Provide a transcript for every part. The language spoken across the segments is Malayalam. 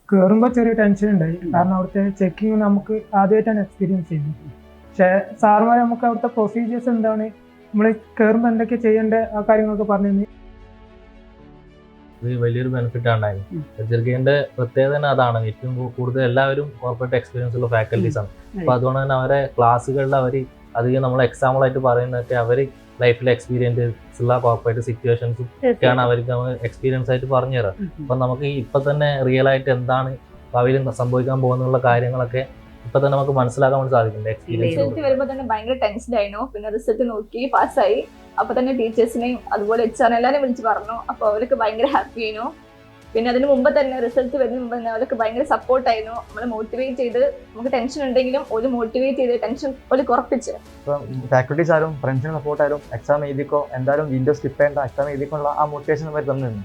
കയറുമ്പോൾ ചെറിയ ടെൻഷൻ ഉണ്ടായി. കാരണം അവിടുത്തെ ചെക്കിങ് നമുക്ക് ആദ്യമായിട്ടാണ് എക്സ്പീരിയൻസ് ചെയ്യുന്നത്. പക്ഷേ സാറുമാർ നമുക്ക് അവിടുത്തെ പ്രൊസീജിയേഴ്സ് എന്താണ്, നമ്മൾ കയറുമ്പോൾ എന്തൊക്കെ ചെയ്യേണ്ട ആ കാര്യങ്ങളൊക്കെ പറഞ്ഞു തന്നെ. ഇത് വലിയൊരു ബെനിഫിറ്റ് ആണ്. എച്ചർഗേന്റെ പ്രത്യേകത തന്നെ അതാണ്. ഏറ്റവും കൂടുതൽ എല്ലാവരും കോർപ്പറേറ്റ് എക്സ്പീരിയൻസ് ഉള്ള ഫാക്കൽറ്റീസ് ആണ്. അപ്പൊ അതുകൊണ്ട് തന്നെ അവരെ ക്ലാസ്സുകളിൽ അവർ അധികം നമ്മൾ എക്സാമ്പിളായിട്ട് പറയുന്നതൊക്കെ അവർ ലൈഫിലെ എക്സ്പീരിയൻസ് ഉള്ള കോർപ്പറേറ്റ് സിറ്റുവേഷൻസും ഒക്കെയാണ് അവർക്ക് എക്സ്പീരിയൻസ് ആയിട്ട് പറഞ്ഞു തരാം. അപ്പൊ നമുക്ക് ഇപ്പൊ തന്നെ റിയൽ ആയിട്ട് എന്താണ് ഭാവിയിൽ സംഭവിക്കാൻ പോകുന്നുള്ള കാര്യങ്ങളൊക്കെ ഇപ്പൊ തന്നെ നമുക്ക് മനസ്സിലാക്കാൻ സാധിക്കും. റിസൾട്ട് വരുമ്പോൾ തന്നെ ഭയങ്കര ടെൻഷൻ ആയിരുന്നു. പിന്നെ റിസൾട്ട് നോക്കി പാസ്സായി. അപ്പൊ തന്നെ ടീച്ചേഴ്സിനെയും അതുപോലെ HR എല്ലാവരും വിളിച്ച് പറഞ്ഞു. അപ്പൊ അവർക്ക് ഭയങ്കര ഹാപ്പി ആയിരുന്നു. പിന്നെ അതിന് മുമ്പ് തന്നെ റിസൾട്ട് വരുന്ന മുമ്പ് തന്നെ അവർക്ക് ഭയങ്കര സപ്പോർട്ടായിരുന്നു. നമ്മളെ മോട്ടിവേറ്റ് ചെയ്ത്, നമുക്ക് ടെൻഷൻ ഉണ്ടെങ്കിലും ഒരു മോട്ടിവേറ്റ് ചെയ്ത് ടെൻഷൻ ഒരു കുറപ്പിച്ച്. ഫാക്കൽറ്റീസ് ആരും ഫ്രണ്ട്സിന് സപ്പോർട്ടായാലും എക്സാം എഴുതിക്കോ എന്തായാലും വീഡിയോ സ്കിപ്പ് ചെയ്യേണ്ട, എക്സാം എഴുതിക്കൊള്ള ആ മോട്ടിവേഷൻ അവർ തന്നിരുന്നു.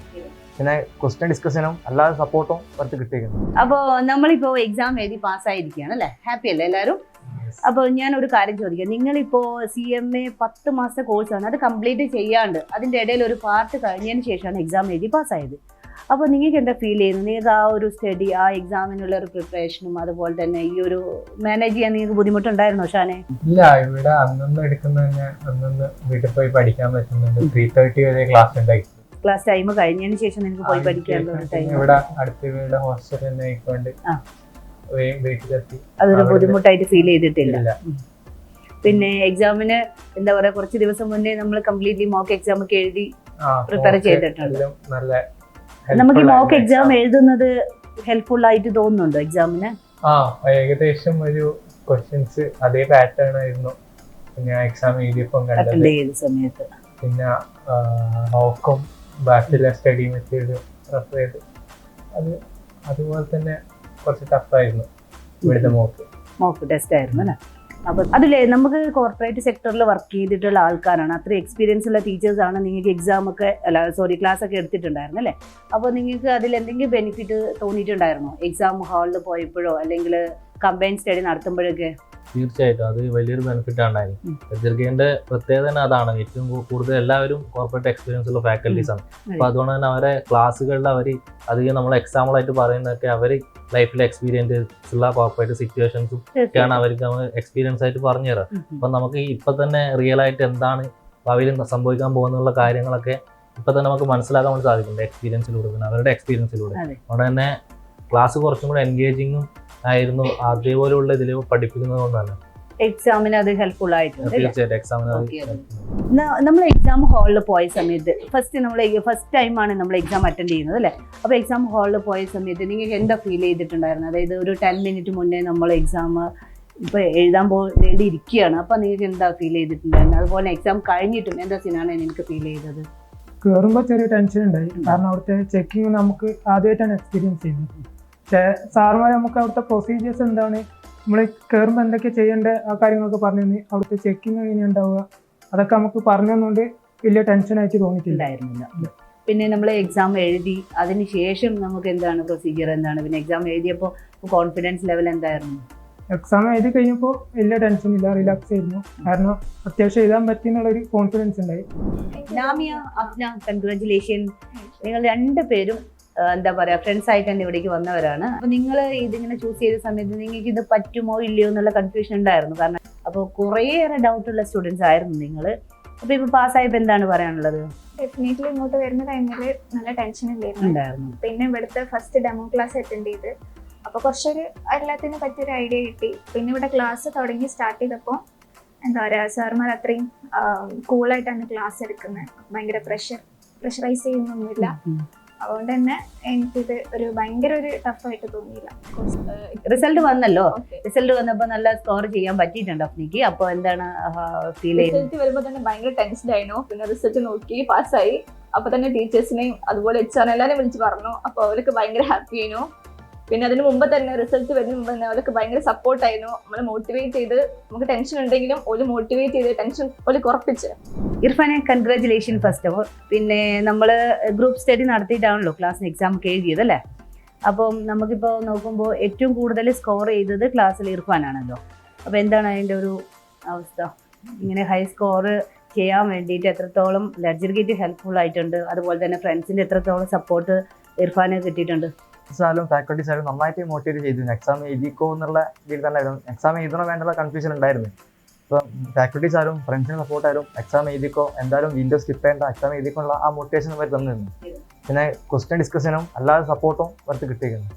പിന്നെ ക്വസ്റ്റ്യൻ ഡിസ്കഷനും എല്ലാവരും സപ്പോർട്ടും അവർക്ക് കിട്ടിയിരുന്നു. അപ്പോൾ നമ്മളിപ്പോൾ എക്സാം എഴുതി പാസ്സായിരിക്കുകയാണ് അല്ലേ? ഹാപ്പി അല്ലേ എല്ലാവരും? അപ്പോൾ ഞാൻ ഒരു കാര്യം ചോദിക്കാം. നിങ്ങളിപ്പോൾ CMA 10 മാസത്തെ കോഴ്സാണ്, അത് കംപ്ലീറ്റ് ചെയ്യാണ്ട് അതിൻ്റെ ഇടയിൽ ഒരു പാർട്ട് കഴിഞ്ഞതിന് ശേഷമാണ് എക്സാം എഴുതി പാസ്സായത്. അപ്പോൾ നിങ്ങൾക്ക് എന്താ ഫീൽ ചെയ്യുന്നത്? നിങ്ങൾക്ക് ആ ഒരു സ്റ്റഡി, ആ എക്സാമിനുള്ള ഒരു പ്രിപ്പറേഷനും അതുപോലെ തന്നെ ഈ ഒരു മാനേജ് ചെയ്യാൻ നിങ്ങൾക്ക് ബുദ്ധിമുട്ടുണ്ടായിരുന്നോ ഷാനെ? ഇല്ല, ഇവിടെ അന്നൊന്ന് എടുക്കുന്ന തന്നെ അന്നൊന്ന് വീട്ടിൽ പോയി പഠിക്കാൻ പറ്റുന്നുണ്ട്. 3:30 വരെ ക്ലാസ് ഉണ്ടായി. ക്ലാസ് ടൈം കഴിഞ്ഞതിന് ശേഷം നിങ്ങൾക്ക് പോയി പഠിക്കാനുള്ള ടൈം ഇവിടെ അടുത്ത വീട് ഹോസ്റ്റൽ തന്നെ ആയിക്കൊണ്ട് വീട്ടിലെത്തി അതൊരു ബുദ്ധിമുട്ടായിട്ട് ഫീൽ ചെയ്തിട്ടില്ല. പിന്നെ എക്സാമിന് എന്താ പറയാ, കുറച്ച് ദിവസം മുന്നേ നമ്മൾ കംപ്ലീറ്റ്ലി മോക്ക് എക്സാം ഒക്കെ എഴുതി പ്രിപ്പയർ ചെയ്തിട്ടുണ്ട്. നമുക്ക് മോക്ക് എക്സാം എഴുതുന്നത് ഹെൽപ്ഫുൾ ആയിട്ട് തോന്നുന്നുണ്ടോ എക്സാമിന്? ഏകദേശം ഒരു ക്വസ്റ്റ്യൻസ് അതേ പാറ്റേൺ ആയിരുന്നു ഞാൻ എക്സാം എഴുതിയപ്പോൾ കണ്ടത്. സമയത്ത് പിന്നെ ഹോക്കും ബാക്കിയുള്ള സ്റ്റഡി മെറ്റീരിയൽ റെഫർ ചെയ്ത് അത് അതുപോലെ തന്നെ കുറച്ച് ടഫായിരുന്നു ഇവിടുത്തെ മോക്ക് ടെസ്റ്റ് ആയിരുന്നു അല്ലേ? അപ്പം അതിലേ നമുക്ക് കോർപ്പറേറ്റ് സെക്ടറിൽ വർക്ക് ചെയ്തിട്ടുള്ള ആൾക്കാരാണ്, അത്ര എക്സ്പീരിയൻസ് ഉള്ള ടീച്ചേഴ്സ് ആണ് നിങ്ങൾക്ക് എക്സാം ഒക്കെ ക്ലാസ് ഒക്കെ എടുത്തിട്ടുണ്ടായിരുന്നു അല്ലേ? അപ്പോൾ നിങ്ങൾക്ക് അതിൽ എന്തെങ്കിലും ബെനിഫിറ്റ് തോന്നിയിട്ടുണ്ടായിരുന്നോ എക്സാം ഹാളിൽ പോയപ്പോഴോ അല്ലെങ്കിൽ കമ്പൈൻ സ്റ്റഡി നടത്തുമ്പോഴൊക്കെ? തീർച്ചയായിട്ടും അത് വലിയൊരു ബെനിഫിറ്റ് ആണ്. എച്ചർഗേന്റെ പ്രത്യേകത തന്നെ അതാണ്. ഏറ്റവും കൂടുതൽ എല്ലാവരും കോർപ്പറേറ്റ് എക്സ്പീരിയൻസ് ഉള്ള ഫാക്കൽറ്റീസ് ആണ്. അപ്പൊ അതുകൊണ്ട് തന്നെ അവരെ ക്ലാസ്സുകളിൽ അവർ അധികം നമ്മൾ എക്സാമ്പിളായിട്ട് പറയുന്നതൊക്കെ അവർ ലൈഫിലെ എക്സ്പീരിയൻസ് ഉള്ള കോർപ്പറേറ്റ് സിറ്റുവേഷൻസും ഒക്കെയാണ് അവർക്ക് എക്സ്പീരിയൻസ് ആയിട്ട് പറഞ്ഞു തരാം. അപ്പൊ നമുക്ക് ഇപ്പൊ തന്നെ റിയൽ ആയിട്ട് എന്താണ് ഭാവിയിൽ സംഭവിക്കാൻ പോകുന്നുള്ള കാര്യങ്ങളൊക്കെ ഇപ്പൊ തന്നെ നമുക്ക് മനസ്സിലാക്കാൻ സാധിക്കും എക്സ്പീരിയൻസിലൂടെ, പിന്നെ അവരുടെ എക്സ്പീരിയൻസിലൂടെ. അതുകൊണ്ട് തന്നെ ക്ലാസ് കുറച്ചും കൂടെ എൻഗേജിങ്ങും ആയിരുന്നു അതേപോലെയുള്ള ഇതിൽ പഠിപ്പിക്കുന്നത് കൊണ്ട് തന്നെ എക്സാമിന് അത് ഹെൽപ്ഫുൾ ആയിട്ടുണ്ട്. തീർച്ചയായിട്ടും എക്സാമിന് നമ്മൾ എക്സാം ഹാളിൽ പോയ സമയത്ത് ഫസ്റ്റ് ടൈമാണ് നമ്മൾ എക്സാം അറ്റൻഡ് ചെയ്യുന്നത് അല്ലേ? അപ്പോൾ എക്സാം ഹാളിൽ പോയ സമയത്ത് നിങ്ങൾക്ക് എന്താ ഫീൽ ചെയ്തിട്ടുണ്ടായിരുന്നു? അതായത് ഒരു 10 മിനിറ്റ് മുന്നേ നമ്മൾ എക്സാം ഇപ്പോൾ എഴുതാൻ വേണ്ടി ഇരിക്കുകയാണ്. അപ്പോൾ നിങ്ങൾക്ക് എന്താ ഫീൽ ചെയ്തിട്ടുണ്ടായിരുന്നു? അതുപോലെ എക്സാം കഴിഞ്ഞിട്ടും എന്താ സിനാണ് എനിക്ക് ഫീൽ ചെയ്തത്? കയറുമ്പോൾ ചെറിയ ടെൻഷൻ ഉണ്ടായി. കാരണം അവിടുത്തെ ചെക്കിങ് നമുക്ക് ആദ്യമായിട്ടാണ് എക്സ്പീരിയൻസ് ചെയ്യുന്നത്. പക്ഷേ സാറുമാർ നമുക്ക് അവിടുത്തെ പ്രൊസീജിയേഴ്സ് എന്താണ്, നമ്മൾ കയറുമ്പോൾ എന്തൊക്കെ ചെയ്യേണ്ട ആ കാര്യങ്ങളൊക്കെ പറഞ്ഞു തന്നെ. അവിടുത്തെ ചെക്കിങ് എങ്ങനെ ഉണ്ടാവുക അതൊക്കെ നമുക്ക് പറഞ്ഞു തന്നുകൊണ്ട് വലിയ ടെൻഷനായിട്ട് തോന്നിയിട്ടില്ലായിരുന്നില്ല. പിന്നെ നമ്മൾ എക്സാം എഴുതി അതിന് ശേഷം നമുക്ക് എന്താണ് പ്രൊസീജിയർ, എന്താണ് പിന്നെ എക്സാം എഴുതിയപ്പോൾ കോൺഫിഡൻസ് ലെവൽ എന്തായിരുന്നു? എക്സാം എഴുതി കഴിഞ്ഞപ്പോൾ വലിയ ടെൻഷൻ ഇല്ല, റിലാക്സ് ആയിരുന്നു. കാരണം അത്യാവശ്യം എഴുതാൻ പറ്റിയെന്നുള്ളൊരു കോൺഫിഡൻസ് ഉണ്ടായി. നാമിയ, അഫ്ന, കൺഗ്രാജുലേഷൻ. നിങ്ങൾ 2 പേരും എന്താ പറയുക ഫ്രണ്ട്സ് ആയിട്ട് തന്നെ ഇവിടേക്ക് വന്നവരാണ്. അപ്പോൾ നിങ്ങൾ ഇതിങ്ങനെ ചൂസ് ചെയ്ത സമയത്ത് നിങ്ങൾക്ക് ഇത് പറ്റുമോ ഇല്ലയോ എന്നുള്ള കൺഫ്യൂഷൻ ഉണ്ടായിരുന്നു. കാരണം അപ്പോൾ കുറേയേറെ ഡൗട്ടുള്ള സ്റ്റുഡൻസ് ആയിരുന്നു നിങ്ങൾ. അപ്പോൾ ഇപ്പോൾ പാസ്സായപ്പോൾ എന്താണ് പറയാനുള്ളത്? ഡെഫിനറ്റ്ലി ഇങ്ങോട്ട് വരുന്ന ടൈമിൽ നല്ല ടെൻഷൻ ഉണ്ടായിരുന്നു. പിന്നെ ഇവിടുത്തെ ഫസ്റ്റ് ഡെമോ ക്ലാസ് അറ്റൻഡ് ചെയ്ത് അപ്പോൾ കുറച്ചൊരു എല്ലാത്തിനും പറ്റിയൊരു ഐഡിയ കിട്ടി. പിന്നെ ഇവിടെ ക്ലാസ് തുടങ്ങി സ്റ്റാർട്ട് ചെയ്തപ്പോൾ എന്താ പറയുക, സാർമാർ അത്രയും കൂളായിട്ടാണ് ക്ലാസ് എടുക്കുന്നത്. ഭയങ്കര പ്രഷറൈസ് ചെയ്യുന്നൊന്നുമില്ല. അതുകൊണ്ട് തന്നെ എനിക്കിത് ഒരു ഭയങ്കര ഒരു ടഫായിട്ട് തോന്നിയില്ല. റിസൾട്ട് വന്നല്ലോ, റിസൾട്ട് വന്നപ്പോൾ നല്ല സ്കോർ ചെയ്യാൻ പറ്റിയിട്ടുണ്ട് അഫ്നിക്ക്. അപ്പോൾ എന്താണ് ഫീൽ ചെയ്യുന്നത്? റിസൾട്ട് വരുമ്പോൾ തന്നെ ഭയങ്കര ടെൻഷൻ ആയിരുന്നു. പിന്നെ റിസൾട്ട് നോക്കി പാസ്സായി. അപ്പൊ തന്നെ ടീച്ചേഴ്സിനെയും അതുപോലെ HR എല്ലാവരും വിളിച്ച് പറഞ്ഞു. അപ്പോൾ അവർക്ക് ഭയങ്കര ഹാപ്പി ആയിരുന്നു. പിന്നെ അതിന് മുമ്പ് തന്നെ റിസൾട്ട് വരുന്ന മുമ്പ് തന്നെ അവർക്ക് ഭയങ്കര സപ്പോർട്ടായിരുന്നു. നമ്മളെ മോട്ടിവേറ്റ് ചെയ്ത്, നമുക്ക് ടെൻഷൻ ഉണ്ടെങ്കിലും ഒരു മോട്ടിവേറ്റ് ചെയ്ത് ടെൻഷൻ ഒരു കുറപ്പിച്ച്. ഇർഫാനെ, കൺഗ്രാജുലേഷൻ ഫസ്റ്റ് ഓഫ് ഓൾ. പിന്നെ നമ്മൾ ഗ്രൂപ്പ് സ്റ്റഡി നടത്തിയിട്ടാണല്ലോ ക്ലാസ്സിന് എക്സാം ഒക്കെ എഴുതിയത് അല്ലേ? അപ്പം നമുക്കിപ്പോൾ നോക്കുമ്പോൾ ഏറ്റവും കൂടുതൽ സ്കോർ ചെയ്തത് ക്ലാസ്സിൽ ഇർഫാനാണല്ലോ. അപ്പോൾ എന്താണ് അതിൻ്റെ ഒരു അവസ്ഥ? ഇങ്ങനെ ഹൈ സ്കോർ ചെയ്യാൻ വേണ്ടിയിട്ട് എത്രത്തോളം ലഡ്ജർഗേറ്റ് ഹെൽപ്ഫുൾ ആയിട്ടുണ്ട്, അതുപോലെ തന്നെ ഫ്രണ്ട്സിൻ്റെ എത്രത്തോളം സപ്പോർട്ട് ഇർഫാന് കിട്ടിയിട്ടുണ്ട്? ആയാലും ഫാക്കൽറ്റീസ് ആയാലും നന്നായിട്ട് മോട്ടിവേറ്റ് ചെയ്തിരുന്നു. എക്സാം എഴുതിക്കോ എന്നുള്ള ഇതിൽ തന്നെ ആയിരുന്നു. എക്സാം എഴുതണോ വേണ്ടുള്ള കൺഫ്യൂഷൻ ഉണ്ടായിരുന്നു. ഇപ്പം ഫാക്കൽറ്റീസ് ആയാലും ഫ്രണ്ട്സിന് സപ്പോർട്ടായാലും എക്സാം എഴുതിക്കോ, എന്തായാലും വീഡിയോ സ്കിപ്പ് ചെയ്യേണ്ട, എക്സാം എഴുതിക്കൊള്ള ആ മോട്ടിവേഷൻ അവർ തന്നിരുന്നു. പിന്നെ ക്വസ്റ്റ്യൻ ഡിസ്കഷനും എല്ലാവരും സപ്പോർട്ടും അവർക്ക് കിട്ടിയിരുന്നു.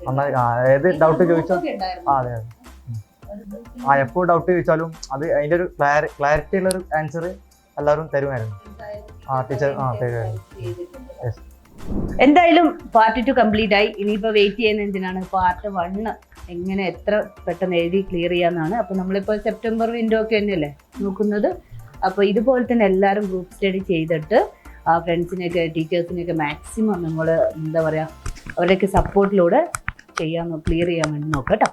നന്നായി ഏത് ഡൗട്ട് ചോദിച്ചാൽ അതെ എപ്പോൾ ഡൗട്ട് ചോദിച്ചാലും അത് അതിൻ്റെ ഒരു ക്ലാരിറ്റി ഉള്ള ഒരു ആൻസർ എല്ലാവരും തരുമായിരുന്നു. ടീച്ചർ തരുമായിരുന്നു. എന്തായാലും പാർട്ട് 2 കംപ്ലീറ്റ് ആയി. ഇനിയിപ്പോൾ വെയിറ്റ് ചെയ്യുന്ന എന്തിനാണ് പാർട്ട് 1 എങ്ങനെ എത്ര പെട്ടെന്ന് എഴുതി ക്ലിയർ ചെയ്യാന്നാണ്. അപ്പോൾ നമ്മളിപ്പോൾ സെപ്റ്റംബർ വിൻഡോ ഒക്കെ തന്നെയല്ലേ നോക്കുന്നത്. അപ്പോൾ ഇതുപോലെ തന്നെ എല്ലാവരും ഗ്രൂപ്പ് സ്റ്റഡി ചെയ്തിട്ട് ഫ്രണ്ട്സിനെയൊക്കെ ടീച്ചേഴ്സിനെയൊക്കെ മാക്സിമം നമ്മൾ എന്താ പറയുക അവരുടെയൊക്കെ സപ്പോർട്ടിലൂടെ ക്ലിയർ ചെയ്യാൻ വേണ്ടി നോക്കാം കേട്ടോ.